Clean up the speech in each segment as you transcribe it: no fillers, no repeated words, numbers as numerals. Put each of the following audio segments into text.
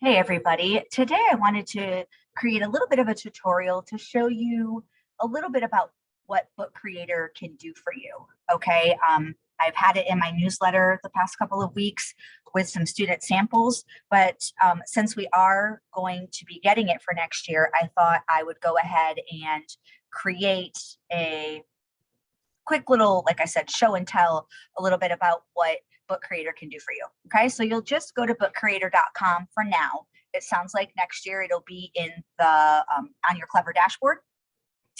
Hey everybody, today I wanted to create a little bit of a tutorial to show you a little bit about what Book Creator can do for you. Okay, I've had it in my newsletter the past couple of weeks with some student samples, but since we are going to be getting it for next year, I thought I would go ahead and create a quick little, like I said, show and tell a little bit about what Book Creator can do for you. Okay, so you'll just go to bookcreator.com for now. It sounds like next year it'll be in the on your Clever dashboard,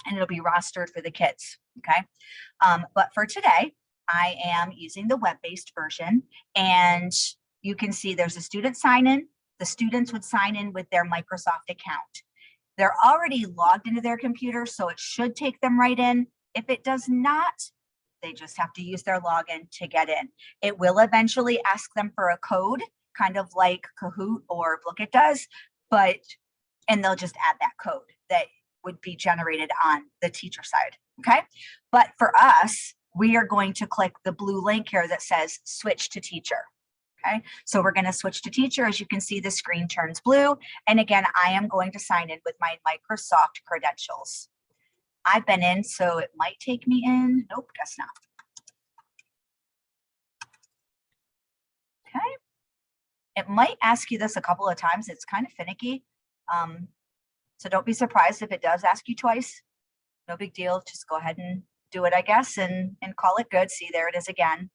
and it'll be rostered for the kids. Okay, but for today, I am using the web-based version, and you can see there's a student sign in. The students would sign in with their Microsoft account. They're already logged into their computer, so it should take them right in. If it does not, they just have to use their login to get in. It will eventually ask them for a code, kind of like Kahoot or Bookit does, and they'll just add that code that would be generated on the teacher side, okay? But for us, we are going to click the blue link here that says switch to teacher. Okay, so we're going to switch to teacher. As you can see, the screen turns blue. And again, I am going to sign in with my Microsoft credentials. I've been in, so it might take me in. Nope, guess not. Okay. It might ask you this a couple of times. It's kind of finicky. So don't be surprised if it does ask you twice. No big deal. Just go ahead and do it, I guess, and call it good. See, there it is again.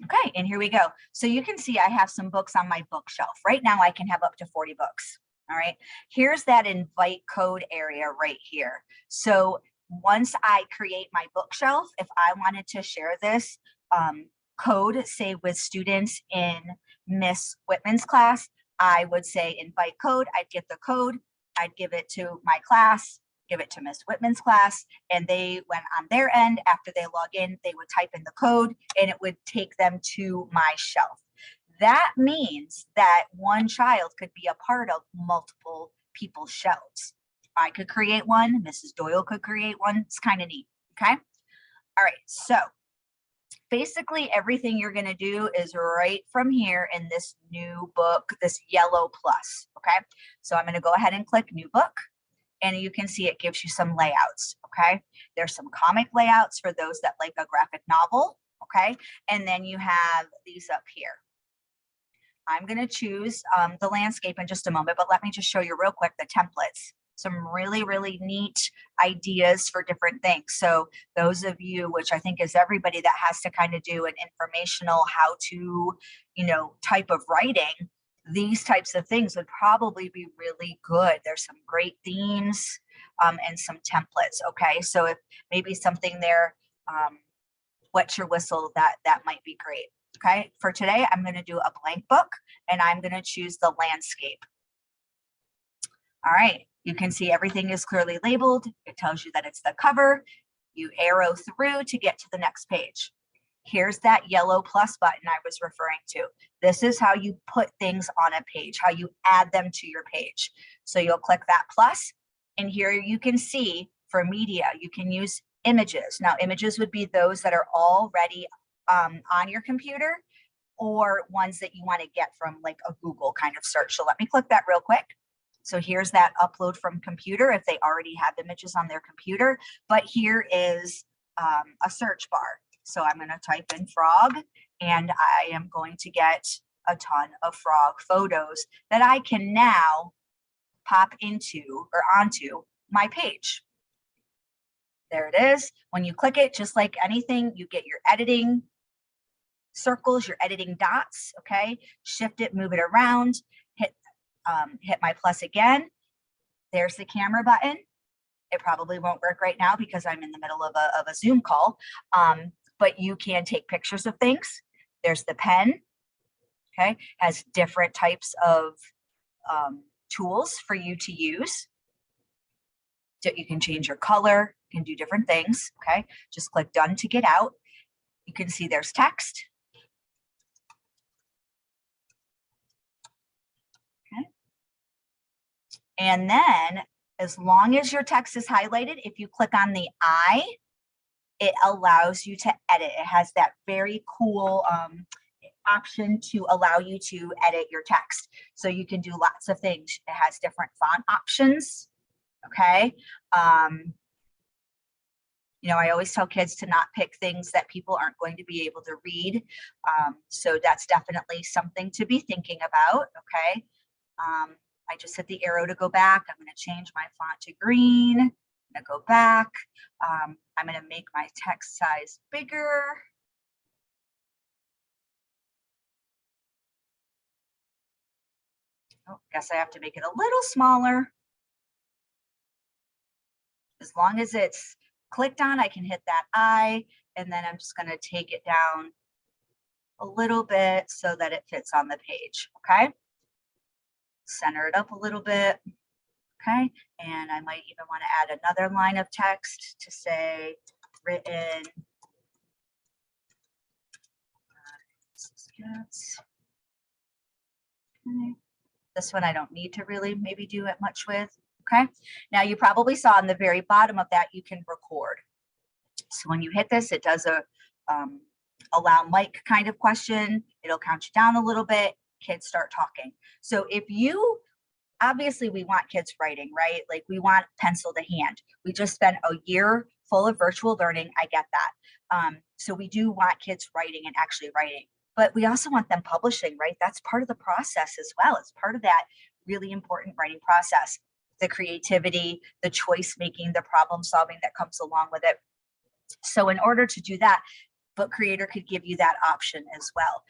Okay, and here we go. So you can see I have some books on my bookshelf. Right now I can have up to 40 books. All right, here's that invite code area right here. So once I create my bookshelf, if I wanted to share this code, say with students in Miss Whitman's class, I would say invite code, I'd get the code, I'd give it to my class, give it to Miss Whitman's class, and they went on their end. After they log in, they would type in the code and it would take them to my shelf. That means that one child could be a part of multiple people's shelves. I could create one, Mrs. Doyle could create one. It's kind of neat, okay? All right, so basically everything you're going to do is right from here in this new book, this yellow plus, okay? So I'm going to go ahead and click new book. And you can see it gives you some layouts, okay? There's some comic layouts for those that like a graphic novel, okay? And then you have these up here. I'm gonna choose the landscape in just a moment, but let me just show you real quick the templates. Some really, really neat ideas for different things. So those of you, which I think is everybody that has to kind of do an informational how to, type of writing, these types of things would probably be really good. There's some great themes and some templates. Okay, so if maybe something there, wet your whistle, that might be great. Okay, for today, I'm going to do a blank book and I'm going to choose the landscape. All right, you can see everything is clearly labeled. It tells you that it's the cover. You arrow through to get to the next page. Here's that yellow plus button I was referring to. This is how you put things on a page, how you add them to your page. So you'll click that plus, and here you can see for media, you can use images. Now, images would be those that are already on your computer or ones that you want to get from like a Google kind of search. So let me click that real quick. So here's that upload from computer if they already have images on their computer. But here is a search bar. So I'm going to type in frog and I am going to get a ton of frog photos that I can now pop into or onto my page. There it is. When you click it, just like anything, you get your editing circles, your editing dots, okay? Shift it, move it around, hit my plus again. There's the camera button. It probably won't work right now because I'm in the middle of a Zoom call, but you can take pictures of things. There's the pen, okay? Has different types of tools for you to use. You can change your color, you can do different things, okay? Just click done to get out. You can see there's text. Okay. And then As long as your text is highlighted, if you click on the I, it allows you to edit. It has that very cool option to allow you to edit your text. So you can do lots of things. It has different font options. Okay. You know, I always tell kids to not pick things that people aren't going to be able to read. So that's definitely something to be thinking about. Okay. I just hit the arrow to go back. I'm going to change my font to green. I'm going to go back. I'm going to make my text size bigger. Oh, guess I have to make it a little smaller. As long as it's clicked on, I can hit that I, and then I'm just going to take it down a little bit so that it fits on the page. Okay. Center it up a little bit. Okay. And I might even want to add another line of text to say written. Okay. This one I don't need to really maybe do it much with. Okay. Now you probably saw on the very bottom of that, you can record. So when you hit this, it does a allow mic kind of question. It'll count you down a little bit. Kids start talking. So if you, obviously we want kids writing, right? Like we want pencil to hand. We just spent a year full of virtual learning. I get that. So we do want kids writing and actually writing, but we also want them publishing, right? That's part of the process as well. It's part of that really important writing process, the creativity, the choice making, the problem solving that comes along with it. So in order to do that, Book Creator could give you that option as well.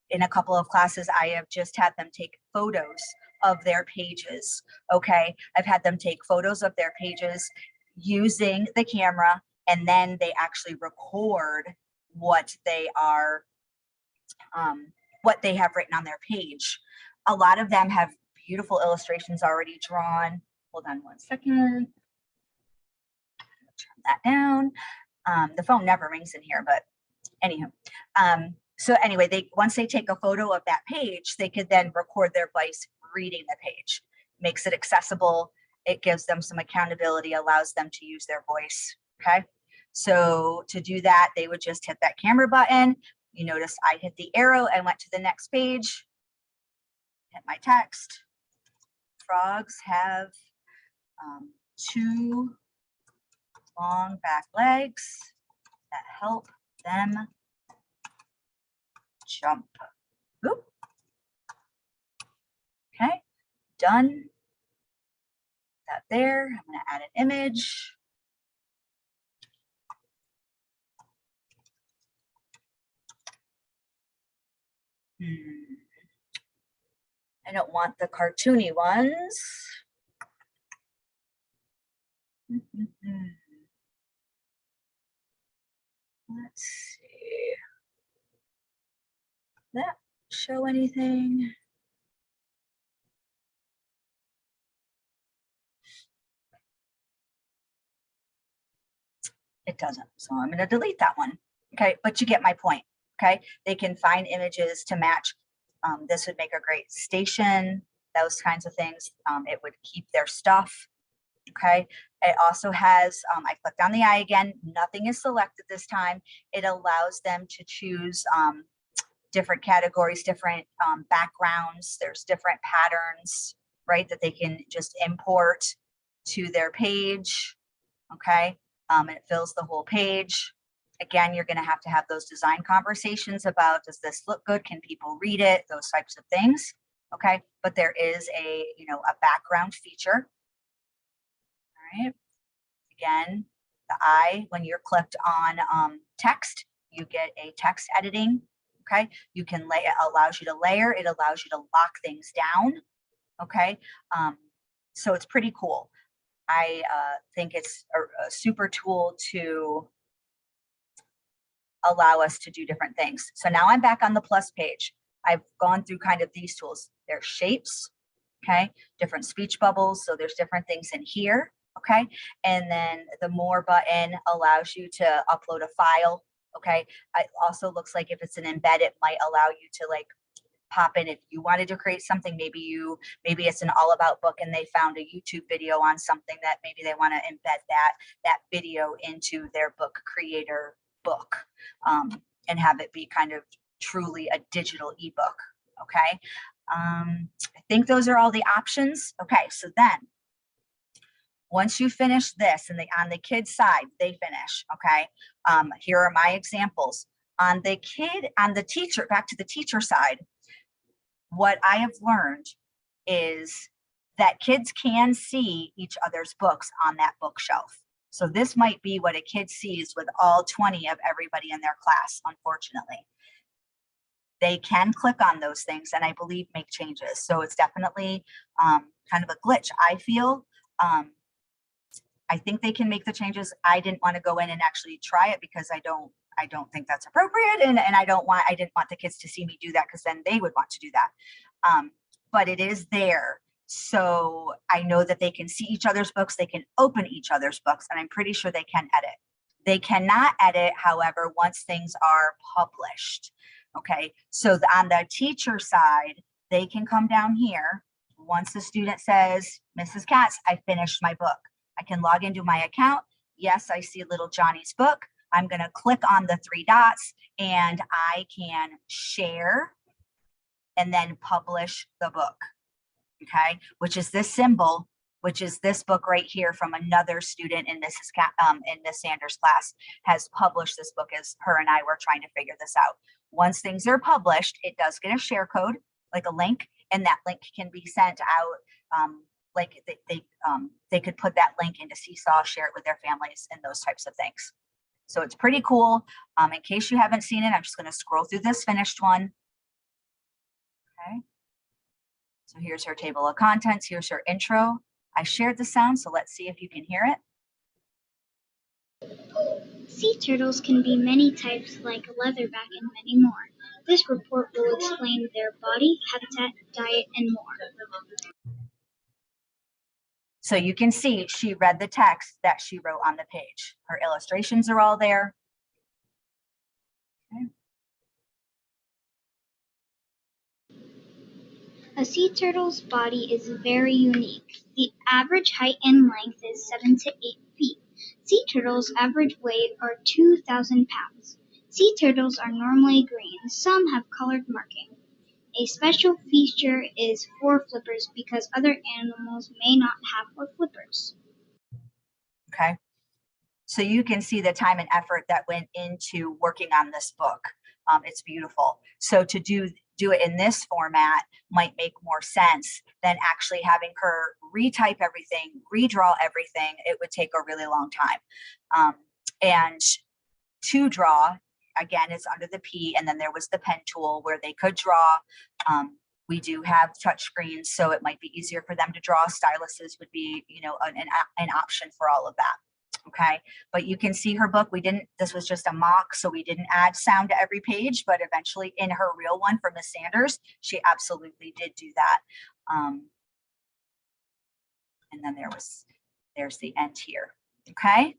In a couple of classes, I have just had them take photos of their pages. Okay. I've had them take photos of their pages using the camera, and then they actually record what they are, what they have written on their page. A lot of them have beautiful illustrations already drawn. Hold on one second. Turn that down. The phone never rings in here, but anyhow. So anyway, once they take a photo of that page, they could then record their voice reading the page. Makes it accessible. It gives them some accountability, allows them to use their voice. Okay. So to do that, they would just hit that camera button. You notice I hit the arrow and went to the next page. Hit my text. Frogs have 2 long back legs that help them jump. Oop. Okay, done. That there. I'm going to add an image. I don't want the cartoony ones. Let's see. Does that show anything? It doesn't. So I'm going to delete that one. Okay, but you get my point. Okay, they can find images to match. This would make a great station, those kinds of things. It would keep their stuff. Okay, it also has, I clicked on the eye again, nothing is selected this time. It allows them to choose different categories, different backgrounds. There's different patterns, right, that they can just import to their page. Okay, it fills the whole page. Again, you're going to have those design conversations about, does this look good? Can people read it? Those types of things. Okay, but there is a, a background feature. All right. Again, the eye, when you're clicked on text, you get a text editing. Okay, you can lay, it allows you to layer, it allows you to lock things down. Okay, so it's pretty cool. I think it's a super tool to allow us to do different things. So now I'm back on the plus page. I've gone through kind of these tools. There's shapes, okay, different speech bubbles. So there's different things in here, okay, and then the more button allows you to upload a file. Okay, it also looks like if it's an embed, it might allow you to like pop in if you wanted to create something. Maybe it's an all about book and they found a YouTube video on something that maybe they want to embed that video into their book creator book, and have it be kind of truly a digital ebook. Okay. I think those are all the options. Okay. So then once you finish this and on the kid side, they finish. Okay. Here are my examples. On the teacher, back to the teacher side, what I have learned is that kids can see each other's books on that bookshelf. So this might be what a kid sees with all 20 of everybody in their class, unfortunately. They can click on those things and I believe make changes. So it's definitely kind of a glitch, I feel. I think they can make the changes. I didn't want to go in and actually try it because I don't think that's appropriate. And I didn't want the kids to see me do that because then they would want to do that. But it is there. So I know that they can see each other's books. They can open each other's books, and I'm pretty sure they can edit. They cannot edit, however, once things are published. Okay. So on the teacher side, they can come down here. Once the student says, Mrs. Katz, I finished my book. I can log into my account. Yes, I see little Johnny's book. I'm going to click on the 3 dots and I can share and then publish the book. Okay, which is this symbol, which is this book right here from another student in Miss Sanders' class, has published this book as her and I were trying to figure this out. Once things are published, it does get a share code, like a link, and that link can be sent out. Like they could put that link into Seesaw, share it with their families and those types of things. So it's pretty cool. In case you haven't seen it, I'm just going to scroll through this finished one. Okay. So here's her table of contents. Here's her intro. I shared the sound, so let's see if you can hear it. Sea turtles can be many types like leatherback and many more. This report will explain their body, habitat, diet, and more. So you can see she read the text that she wrote on the page. Her illustrations are all there. Okay. A sea turtle's body is very unique. The average height and length is 7 to 8 feet. Sea turtles' average weight are 2,000 pounds. Sea turtles are normally green. Some have colored marking. A special feature is 4 flippers because other animals may not have 4 flippers. Okay. So you can see the time and effort that went into working on this book. It's beautiful. So to do it in this format might make more sense than actually having her retype everything, redraw everything. It would take a really long time. And to draw, again, it's under the P, and then there was the pen tool where they could draw. We do have touch screens, so it might be easier for them to draw. Styluses would be, an option for all of that. Okay, but you can see her book. This was just a mock, so we didn't add sound to every page, but eventually in her real one for Miss Sanders, she absolutely did do that. And then there's the end here. Okay,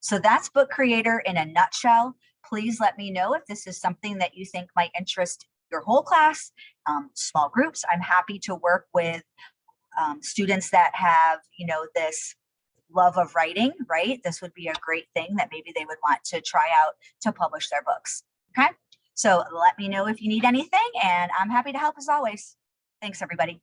so that's Book Creator in a nutshell. Please let me know if this is something that you think might interest your whole class, small groups. I'm happy to work with students that have, this love of writing, right? This would be a great thing that maybe they would want to try out to publish their books. Okay, so let me know if you need anything, and I'm happy to help as always. Thanks, everybody.